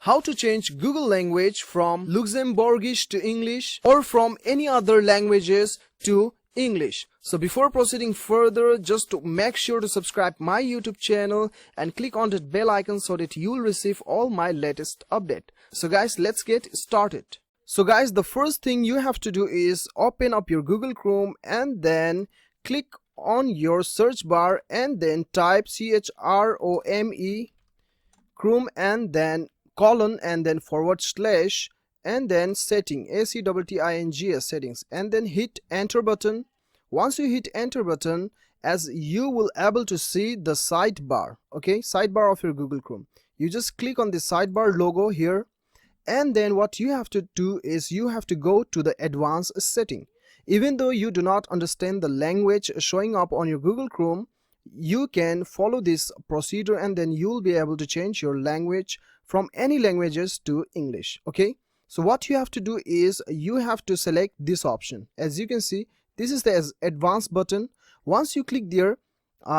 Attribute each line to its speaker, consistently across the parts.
Speaker 1: how to change Google language from Luxembourgish to English or from any other languages to English. So before proceeding further, just to make sure to subscribe my YouTube channel and click on that bell icon so that you will receive all my latest update. So guys, let's get started. So guys, the first thing you have to do is open up your Google Chrome and then click on your search bar and then type CHROME Chrome and then colon and then / and then setting ACTTINGS settings and then hit enter button. Once you hit enter button, as you will able to see the sidebar, okay, sidebar of your Google Chrome. You just click on the sidebar logo here, and then what you have to do is you have to go to the advanced setting. Even though you do not understand the language showing up on your Google Chrome, you can follow this procedure and then you'll be able to change your language from any languages to English. Okay, so what you have to do is you have to select this option. As you can see, this is the advanced button. Once you click there,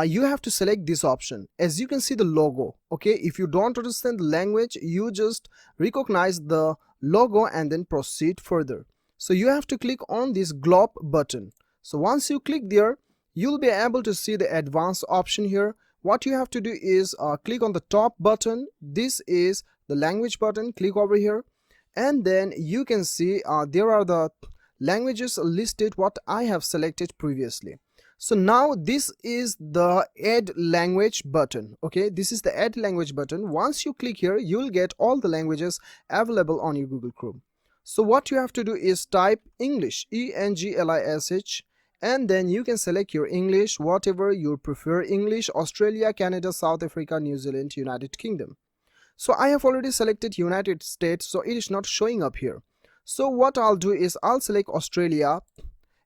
Speaker 1: you have to select this option. As you can see the logo, okay, if you don't understand the language, you just recognize the logo and then proceed further. So you have to click on this globe button. So once you click there, you'll be able to see the advanced option here. What you have to do is click on the top button. This is the language button. Click over here and then you can see there are the languages listed what I have selected previously. So now this is the add language button. Okay, this is the add language button. Once you click here, you'll get all the languages available on your Google Chrome. So what you have to do is type English, ENGLISH, and then you can select your English, whatever you prefer. English, Australia, Canada, South Africa, New Zealand, United Kingdom. So I have already selected United States, so it is not showing up here. So what I'll do is I'll select Australia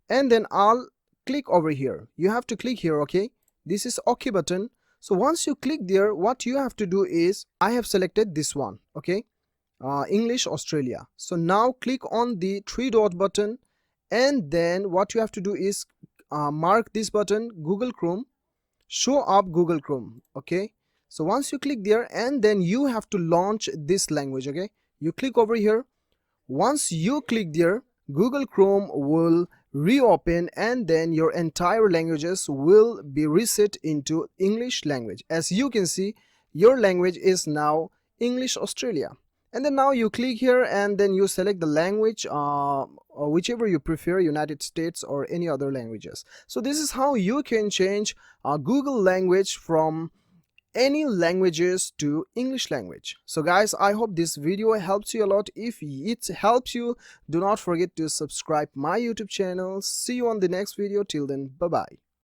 Speaker 1: and then I'll click over here. You have to click here, okay? This is OK button. So once you click there, what you have to do is I have selected this one, okay? English, Australia. So now click on the 3-dot button and then what you have to do is mark this button, Google Chrome, show up Google Chrome, okay? So once you click there and then you have to launch this language, okay? You click over here. Once you click there, Google Chrome will reopen and then your entire languages will be reset into English language. As you can see, your language is now English, Australia. And then now you click here and then you select the language, whichever you prefer, United States or any other languages. So this is how you can change Google language from any languages to English language. So guys, I hope this video helps you a lot. If it helps you, do not forget to subscribe my YouTube channel. See you on the next video. Till then, bye bye.